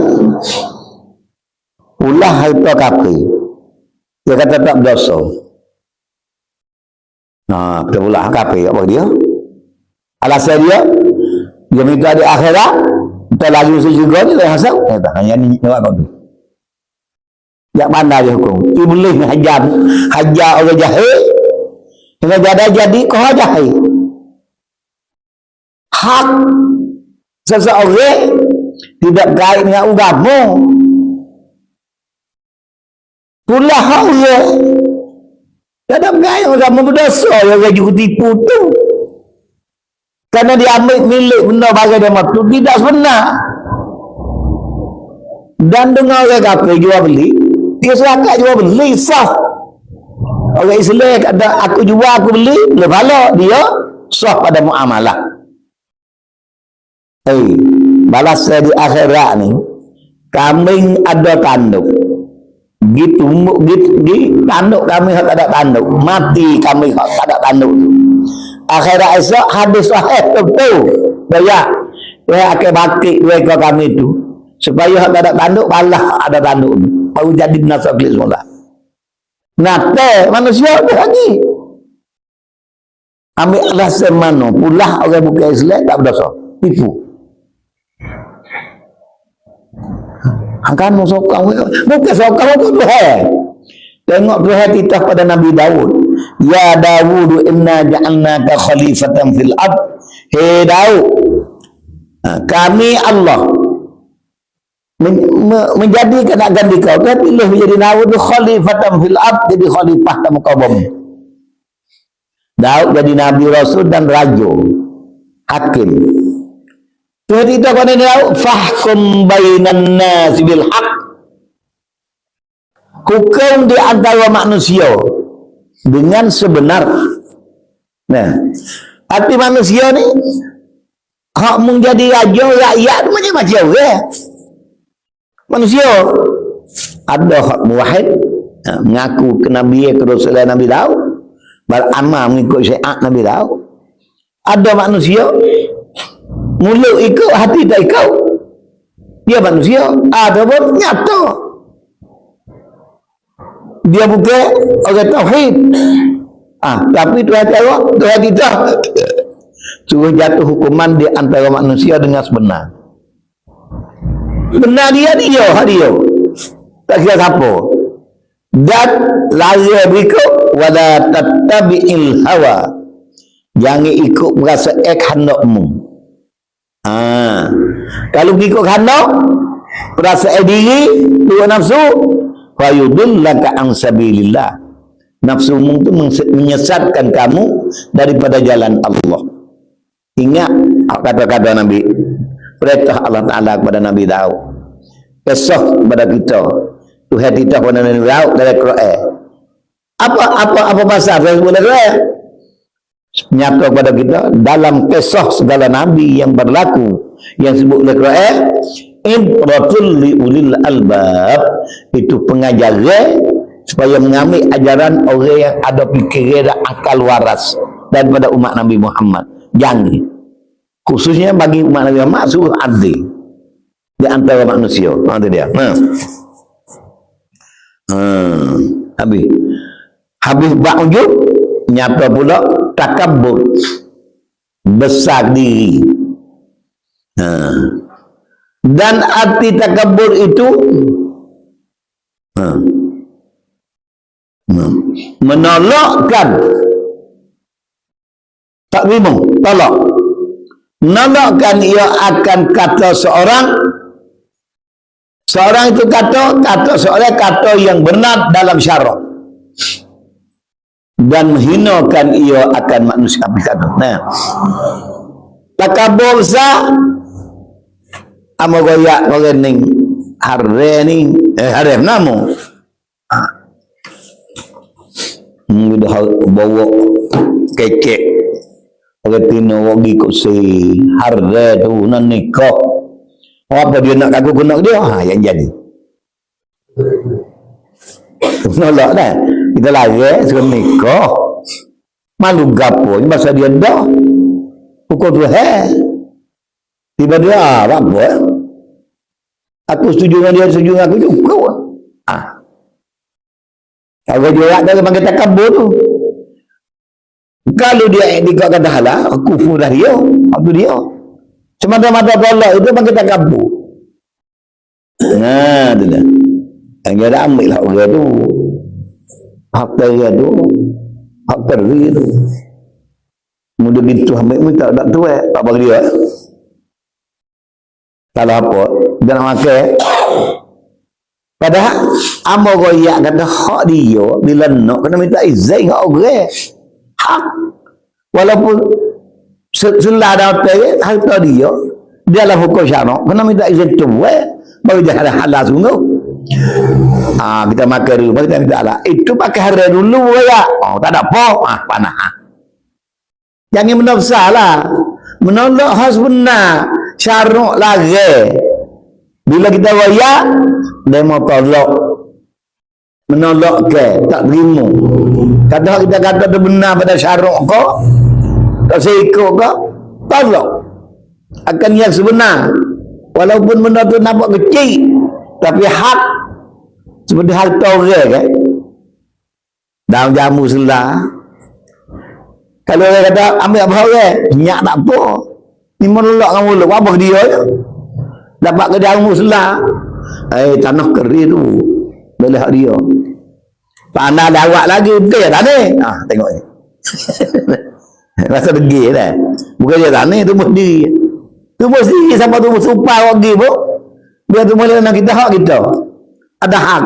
Pula harta kafir. Dia kata tak berdosa. Nah, kita pula kafir apa dia? Alasan dia minta di akhirat, kita lagi usul juga ni dah hasau. Tak hanya ni jawab kau tu. Jak pandai dia hukum. Iblis hajar orang jahil. Dengan jadi kau jahil. Hak seseorang tidak kait dengan agama. Pula hak orang tidak kait dengan agama berdosa yang orang tipu tu. Karena dia ambil milik benda bagai dia matu tidak sebenar. Dan dengan orang kafir jual beli, dia serakat jual beli sah. Orang Islam kata aku jual aku beli, lepas dia sah pada muamalah. Balas di akhirat ni kambing ada tanduk gitu tanduk kami tak ada tanduk mati kami tak ada tanduk akhirat esok hadis sahih tu banyak dia akan bakti mereka kami tu supaya tak ada tanduk balas ada tanduk baru jadi nasablik semula nate manusia tu lagi ambil alasan mana pula orang bukan Islam tak berdosa tipu. Akan sokong bukan sokong tu Tuhan. Tengok Tuhan titah pada Nabi Daud. Ya Daud inna ja'alnaka khalifatan fil ard. Hei Daud, kami Allah menjadikan akan dikau. Dia pilih menjadi Daud khalifatan fil ard, jadi khalifah dalam muka bumi. Daud jadi Nabi Rasul dan Raja Hakim. Tuhan tidak pada Daud fahkum bainan nas bil haq, hukum di antara manusia dengan sebenar. Nah, arti manusia ni hak menjadi raja rakyat macam-macam manusia ada hak muwahhid mengaku ke Nabi Rasulullah Nabi Daud beramal mengikut syariat Nabi Daud. Ada manusia mulut ikut, hati tak ikut. Dia manusia. Ada pun nyata. Dia bukan orang tauhid. Tapi Tuhan jawab, Tuhan tidak. Suruh jatuh hukuman di antara manusia dengan sebenar. Benar dia. Tak kira siapa. Dan lari berikut wala tattabi'il hawa. Jangan ikut berasa hendakmu. Kalau ikut hendak perasaan diri dua nafsu fa yudillaka an sabilillah, nafsumu itu menyesatkan kamu daripada jalan Allah. Ingat kata-kata Nabi, perintah Allah Ta'ala kepada Nabi Daud, kisah kepada kita Tuhan kita kepada Nabi Daud dari Quran. Apa bahasa saya boleh kata nyata kepada kita dalam kisah segala nabi yang berlaku yang disebut oleh Quran, ibratul li ulil albab, itu pengajaran supaya mengambil ajaran orang yang ada fikiran dan akal waras daripada umat Nabi Muhammad. Jangan khususnya bagi umat Nabi Muhammad suruh adil di antara manusia. Itu dia. Habis ba'ujub nyata pula takabur, besar diri. Dan arti takabur itu menolakkan, tak bingung, tolak, menolakkan ia akan kata seorang itu kata seorang kata yang benar dalam syarak, dan menghinakan ia akan manusia. Nah, takabur sah ama goyak orang ni hari namu udah bawa kekek orang tino wagi kursi hari tu nak nikah, apa dia nak kaku kena dia yang jadi nolak dah. Kita lagi suruh nikah malu gapo ni pasal dia dah pukul Tuhan tiba dia apa aku setuju dengan dia, setuju dengan aku juga Kalau dia ada panggil takabur tu. Kalau dia kata halah, kufur dah dia, itu dia. Semata-mata tolak itu panggil takabur. Nah, tu dah. Yang dia dah ambil lah orang tu. Hak dia tu. Hak dia tu. Muda bintu ambil pun tak tu tak bagi dia. Kalau apa, dia nak makan. Padahal amo goyak kata hak dia bila nak kena minta izin kat orang. Hak walaupun selah dah hotel harta dia dalam hukum syarak kena minta izin tu baru dia halal sungguh. Kita makan dulu baru kita minta halal. Itu pakai hari dulu ya. Tak ada apa. Panah. Jangan benda besar lah. Menolak khas benar. Syarak lagi. Bila kita royak, dia mau tolak. Menolak ke, tak terima. Kadang kita kata itu benar pada syarak kau, tak seikut kau, tolak. Akan yang sebenar. Walaupun benda tu nampak kecil, tapi hak, seperti harta orang kan. Daun jamu selah. Kalau orang kata, ambil apa orang, nyak tak apa. Ni menolak kamu mulut, apa dia je? Dapat ke daun muslah. Tanah kering tu. Boleh hak dia. Tanah lawak lagi. Bukan je tanah. Tengok ni. Rasa degil dah. Bukan je tanah. Tumbuh sendiri. Tumbuh sendiri. Sampai tumbuh supaya orang pergi pun. Biar tumbuh nak kita hak kita. Ada hak.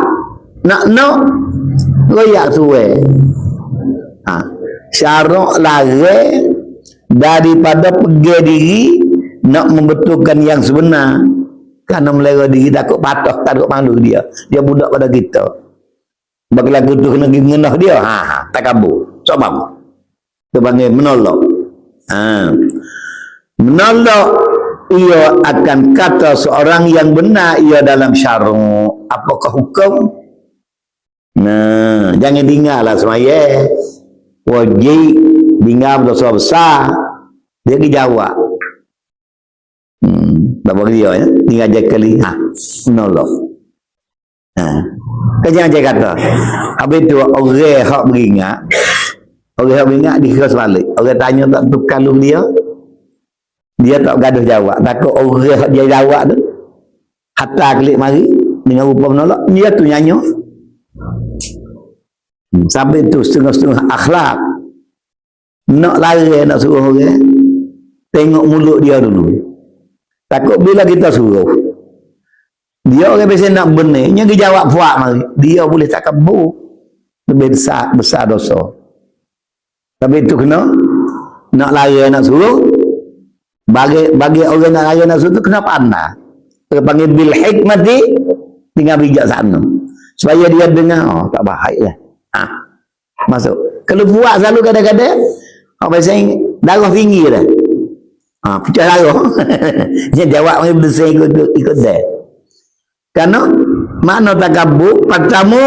Nak. Royak suai. Syarak lari daripada pergi diri nak membetulkan yang sebenar. Kerana melera diri takut patah, takut malu dia. Dia budak pada kita. Bagi lagu tu kena mengenah dia. Tak kabur. Sebab itu panggil menolak. Menolak ia akan kata seorang yang benar ia dalam syarak. Apakah hukum? Jangan tinggallah semaya. Wajib tinggal berdosa besar. Dia dijawab. Tak bagi dia ya. Tinggal je kali. Menolak. Jangan je kata. Habis tu orang yang beringat. Orang yang beringat dikira sebalik. Orang tanya tak tukar lu dia. Dia tak gaduh jawab. Takut orang dia jawab tu. Hatta klik mari. Dengan rupa menolak. Dia tu nyanyi. Sampai tu setengah-setengah akhlak. Nak lari nak suruh orang. Tengok mulut dia dulu. Takut bila kita suruh. Dia orang biasa nak benar. Dia jawab puak mari. Dia boleh tak kabur. Lebih besar dosa. Tapi itu kena. Nak lari nak suruh. Bagi orang nak lari nak suruh tu kena pandai. Dia panggil bil hikmati. Tinggal bijak sana. Supaya dia dengar. Tak baik lah. Masuk. Kalau buat selalu kadang-kadang. Apa biasa darah tinggi dah. Pecah darah. Dia jawab macam bersih ikut dia. Kerana makna takabur pertama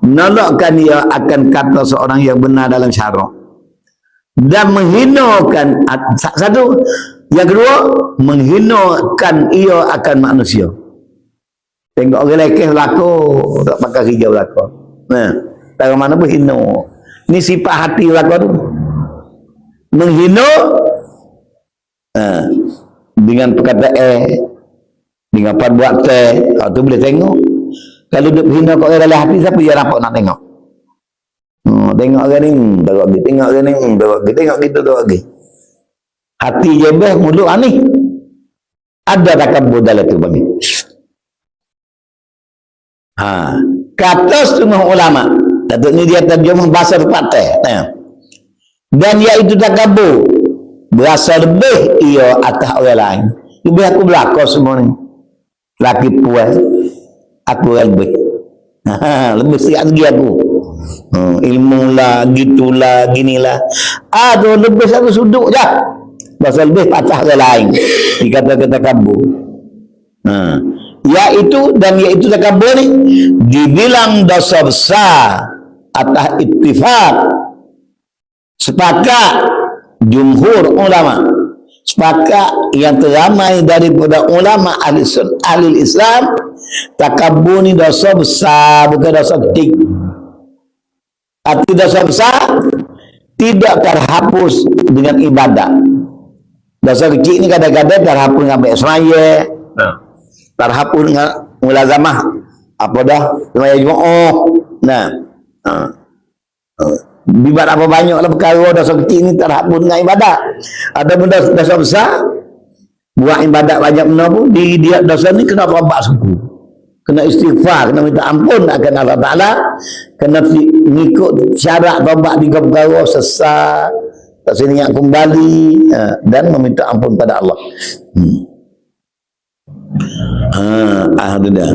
menolakkan dia akan kata seorang yang benar dalam syarak dan menghinakan satu. Yang kedua menghinakan ia akan manusia. Tengok orang lekeh berlaku tak pakai hijau berlaku. Dari mana pun hina. Ni sifat hati berlaku tu. Menghina dengan perkataan dengan perbuatan tu boleh tengok. Kalau dia menghina kat orang dalam hati, siapa dia dapat nak tengok? Tengok orang ni tengok dia, tengok orang ni tengok gitu lagi. Hati je beh mulut ni ada takabur dalam tu bagi. Kata setengah ulama, datuk ni dia terjemah bahasa patah. Dan iaitu takabur berasa lebih ia atas orang lain. Lebih aku belakang semua ni. Laki puas, aku lebih. Lebih sikit lagi aku. Ilmu lah, gitulah, ginilah. Tu lebih satu sudut je. Berasa lebih patah orang lain. Dikata-kata takabur. Iaitu dan iaitu takabur ni dibilang dosa besar atas ittifaq. Sepakat jumhur ulama, sepakat yang teramai daripada ulama ahli Islam, takabur ni dosa besar, bukan dosa kecil. Arti dosa besar tidak terhapus dengan ibadah. Dosa kecil ini kadang-kadang terhapus dengan baik semaya, terhapus dengan mulazamah. Apa dah? Semaya Jumaat. Nah, bibat apa banyaklah perkara dosa kecil ini terhapus dengan ibadah. Ada benda dosa besar, buat ibadat banyak benda pun, dia dosa ni kena taubat sungguh, kena istighfar, kena minta ampun akan Allah Ta'ala, kena mengikut syarat taubat 3 perkara: sesat, tak seringat kembali, dan meminta ampun pada Allah. Alhamdulillah.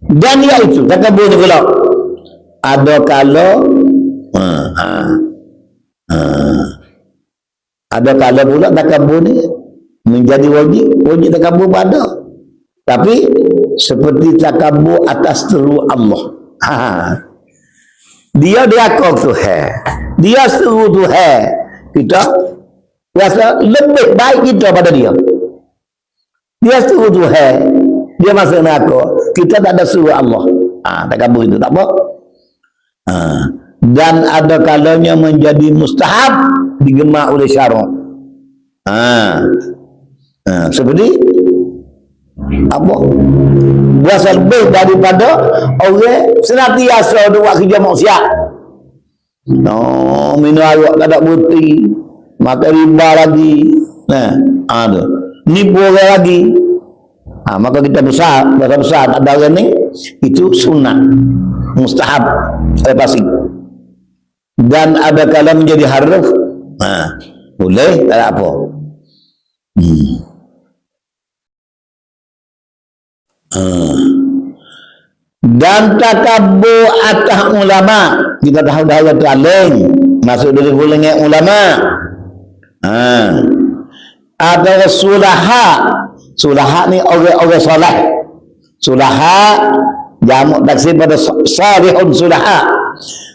Dan iaitu takabur ni pula ada kalau ada kalau pula takabur ni menjadi wajib takabur pada, tapi seperti takabur atas seru Allah. Dia diakui Tuhan, dia seru Tuhan, kita rasa lebih baik kita pada dia. Dia seru Tuhan, dia masuk neraka, kita tak ada seru Allah. Takabur itu tak apa. Dan ada kalanya menjadi mustahab, digemar oleh syarak. Seperti apa? Berasa lebih daripada orang senantiasa buat kerja maksiat. Minum arak tak ada bukti, makan riba lagi, ada nipu orang lagi. Maka kita besar tak ada orang ni, itu sunnah, mustahab, pasti. Dan ada kala menjadi haruf, boleh, tak ada apa. Dan takabur atas ulama, kita tahu dah ayat lain masuk dari golongan ulama. Ada sulaha ni orang soleh. Sulaha jamak taksir pada salihun sulaha,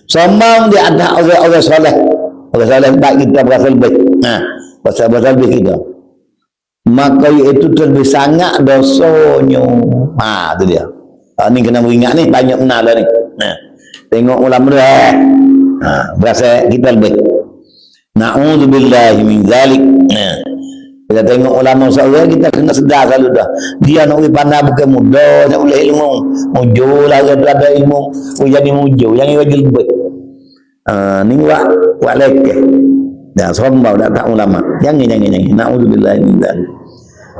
sombong di atas orang-orang soleh. Orang soleh tak kita berasa lebih, berasa lebih kita, maka itu terlebih sangat dosanya. Itu dia. Ni kena beringat ni, banyak benar lah ni. Tengok ulama dah, berasa kita lebih. Na'udzubillahi min zalik. Kita tengok ulama seorang, kita kena sedar selalu dah. Dia nak boleh pandai bukan mudah, nak boleh ilmu. Mujur lah, ada ilmu. Jadi mujur, yang ini lebih. Ni buat lekeh. Dah sombong, dah tak ulama. Jangan. Na'udzubillahi min zalik.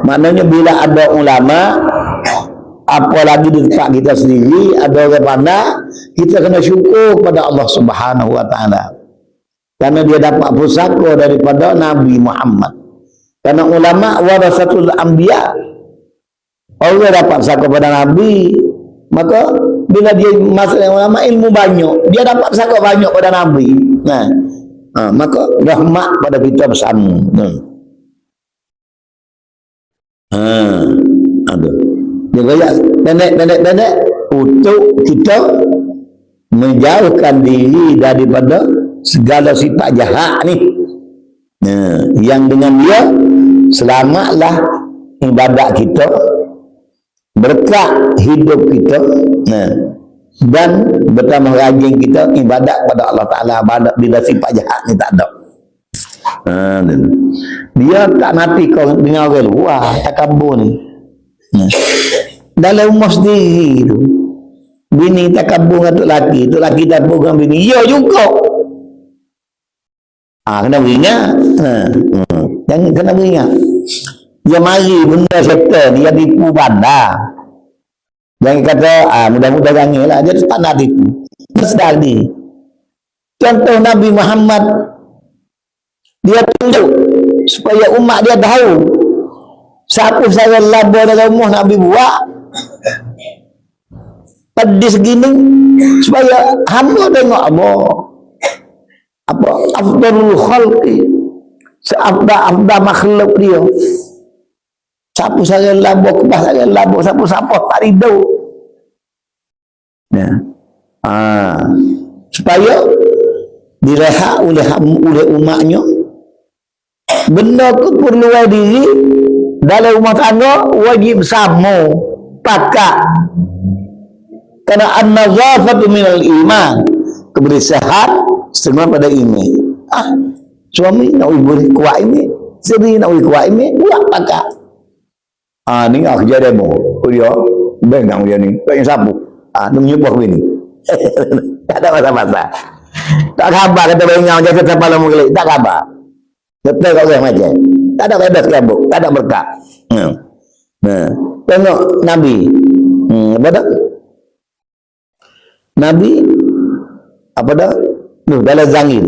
Maknanya bila ada ulama, apalagi di tempat kita sendiri, ada orang pandai, kita kena syukur kepada Allah Subhanahu Wa Ta'ala. Karena dia dapat pusaka daripada Nabi Muhammad. Karena ulama warasatul anbiya, orang dapat pusaka pada Nabi, maka bila dia masuk ulama, ilmu banyak, dia dapat pusaka banyak pada Nabi. Maka rahmat pada kita bersama. Dia kaya pendek untuk kita menjauhkan diri daripada segala sifat jahat ni, yang dengan dia selamatlah ibadat kita, berkat hidup kita, dan bertambah rajin kita ibadat pada Allah Ta'ala. Bila sifat jahat ni tak ada, dia tak mati kau dengan orang luar. Takabur ni dalam rumah sendiri tu, bini takabur dengan tu laki takabur dengan bini, ya juga. Kena beringat. Jangan kena beringat. Dia mari benda setan, dia tipu bandar. Jangan kata mudah-mudah jangan lah, dia tak nak tipu. Sedar ni contoh Nabi Muhammad, dia tunjuk supaya umat dia tahu siapa saya labur dalam rumah Nabi buat pedis gini, supaya hamba tengok apa afdalul khalqi, seafdal makhluk dia. Siapa saya labur, kebas saya labur, siapa tak ridho. Supaya direhat oleh umatnya benda keperluan diri dalam rumah tangga wajib sama pakat. Karena an-nazafatu minal iman, kebersihan setengah pada iman. Suami nak boleh kuat ini, isteri nak boleh kuat ini, buat pakak. Ni kerja demo. Dia bengang dia ni, tak yang sapu. Dia menyebut ini. Tak ada masa-masa. Tak khabar kata bengang jasa sampai lama kali. Tak khabar. Betul kau orang macam. Tak ada bebas kabut, tak ada berkat. Tengok Nabi. Apa dah? Nabi apa dah? Dalam zangil.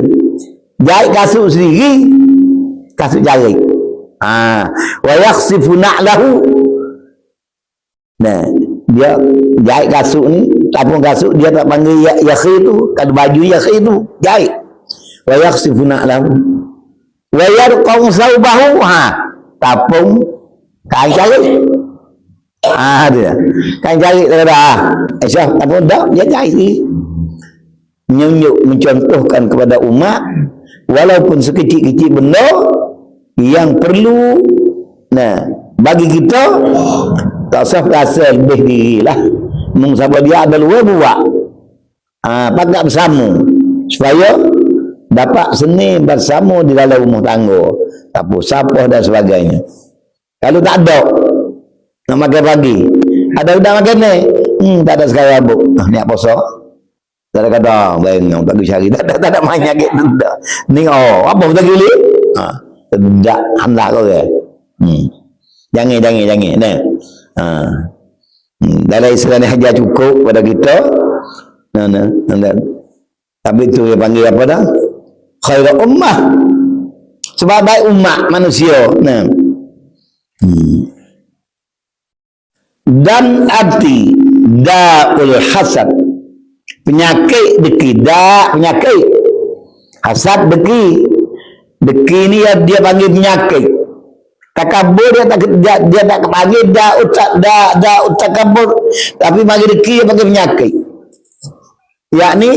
Jahit kasut sendiri, kasut jahit. Wa yakhsifu na'lahu. Nah, dia jahit kasut ni, tapung kasut dia tak panggil yakhir tu, kalau baju yakhir tu jahit. Wa yakhsifu na'lahu. Wa yarqaw saubahu, tapung kain jahit. Dia kain jahit tak ada. Aisyah tapung dah dia jahit ni. Mencontohkan kepada umat walaupun sekecil-kecil benda yang perlu bagi kita tak usah rasa lebih dirilah sebab dia ada luar buat pakai bersama supaya dapat seni bersama di dalam rumah tangga apa sapah dan sebagainya. Kalau tak ada nak makan pagi ada udah makan ni tak ada sekarang abuk niat puasa. Tak ada kata bengang tak cari tak ada banyak gitu dah. Ni apa betul gili? Tidak hendak kau ke. Jangan nah. Dalam istilah ni haja cukup pada kita. Nah. Tapi tu dia panggil apa dah? Khairul ummah. Sebagai umat manusia. Nah. Dan arti da'ul hasad. Penyakit deki, penyakit hasad deki ni dia panggil penyakit. Takabur dia tak panggil da takabur, tapi panggil deki dia panggil penyakit. Yakni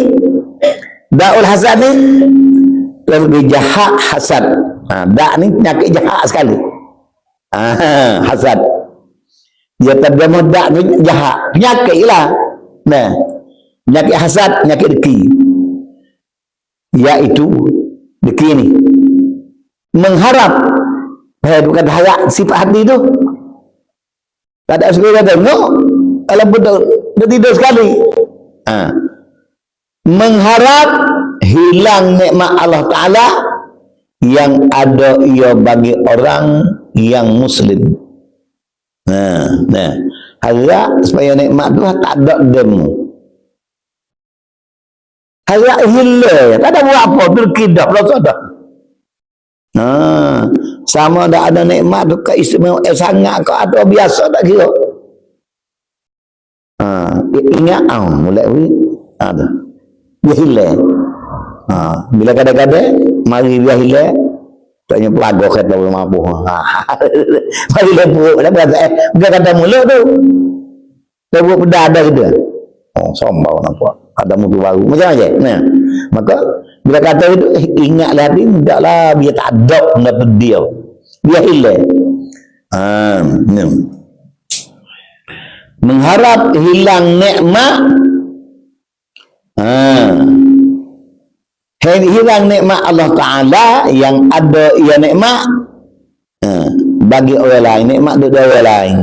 daul hasad ni lebih jahat hasad. Da ni penyakit jahat sekali. Hasad dia terjemah da ni jahat, penyakit lah. Nah, penyakit hasad, penyakit deki, iaitu deki ni mengharap, bukan harap sifat hati tu. Tak ada sekali kata no, kalau betul dia tidur sekali. Mengharap hilang nikmat Allah Ta'ala yang ada ia bagi orang yang muslim. Harap supaya nikmat tu tak ada demo. Harap hilang, tak ada buat apa, berkidah, belum ada. Sama dah ada nikmat tu keistimewaan sangat, kau ada biasa tak kira. Ingat mulai ada. Dia hilang. Bila kadang-kadang mari dia hilang, taknya pelago kata belum mampu. Mari lepuk, dah berkata bukan kata mulut tu. Dia buat pedada dia. Sombong nampak. Ada mutu baru macam aja. Nah, maka bila kata itu ingatlah dia tidaklah dia tak ada benda tu dia hilang. Mengharap hilang nikmat. Hilang nikmat Allah Ta'ala yang ada ia nikmat bagi orang lain, nikmat dari orang lain.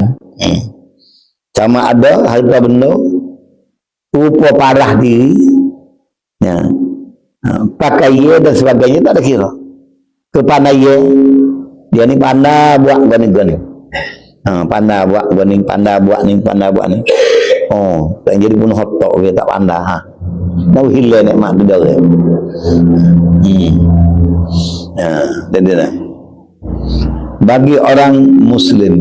Sama ada harta benda rupa parah diri, pakai dan sebagainya tak ada kira. Kepandaian dia ni pandai buat gani-gani, pandai buat gani, pandai buat ni. Tak jadi bunuh otak dia tak pandai. Dah hilang nikmat tu dah. Dan dia bagi orang muslim,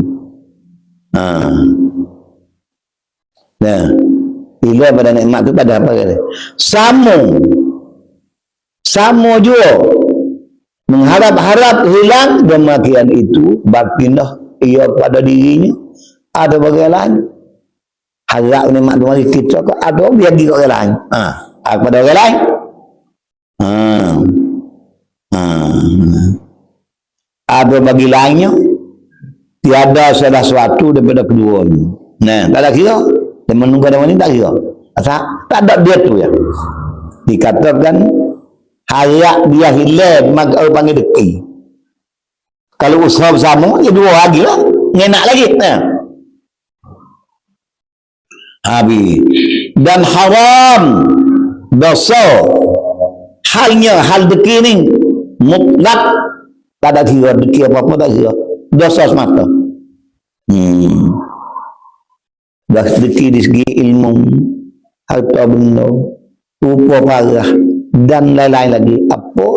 bila pada nikmat tu pada apa kata? Sama juga mengharap-harap hilang demikian itu berpindah ia pada dirinya ada bagian lain. Harap nikmat tu mari kita kau ada biar di orang lain. Kepada orang lain. Ada bagi lainnya tiada salah suatu daripada kedua ni. Tak ada kira. Dia menunggu ada ni tak kira. Tak ada dia tu ya. Dikatakan hayak dia hilang maka orang panggil deki. Kalau usaha bersama ya dua lagi lah. Ngenak lagi. Nah. Habis. Dan haram dosa halnya hal deki ni mutlak, tak ada kira deki apa-apa, tak kira dosa semata. Dah deki di segi ilmu, harta benda, rupa parah dan lain-lain lagi. Apa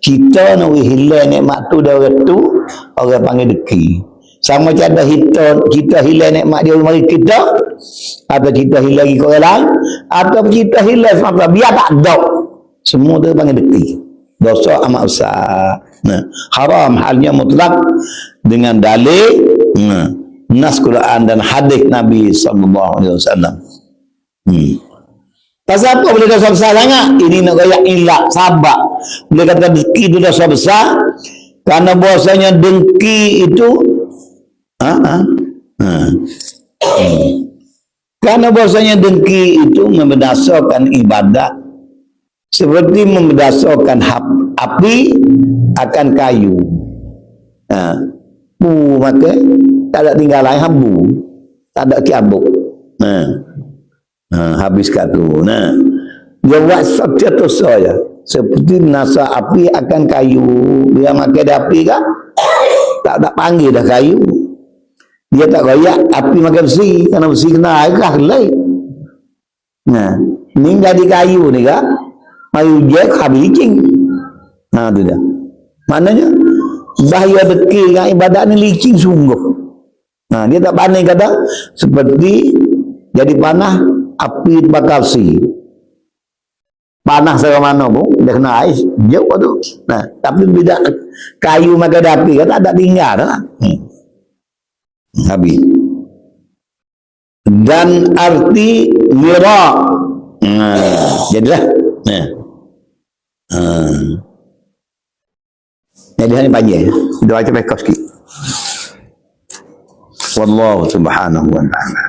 kita nak hilang nikmat tu dari tu, orang panggil deki. Sama macam ada kita hilang nikmat dia mari kita, atau kita hilang ke orang lain, atau kita hilang semata biar tak ada, semua tu panggil deki. Dosa amat besar. Nah, haram halnya mutlak dengan dalil nas Quran dan hadis Nabi SAW. Pasal apa boleh dosa besar sangat? Ini nak kaya ilak, sabar. Boleh kata dengki itu dosa besar, karena bahasanya dengki itu karena bahasanya dengki itu memberdasarkan ibadat, seperti memberdasarkan api akan kayu. Maka tak ada tinggal lain habu, tak ada kiabuk. Habis kat tu. Dia buat satu saya seperti nasa api akan kayu. Dia makan api kan? Tak panggil dah kayu. Dia tak royak api makan besi, kerana besi kena air kah lain. Ni jadi kayu ni kan? Mayu jek habis licin. Tu dah. Maknanya bahaya deki dengan ibadat ni licin sungguh. Dia tak pandai kata seperti jadi panah api bakar si. Panah saya mana pun dia kena air jauh tu. Tapi bila kayu makan api kata tak tinggal dah. Habis. Dan arti mira. Jadilah. Jadi hari panjang. Doa macam sikit. Wallahu subhanahu wa ta'ala.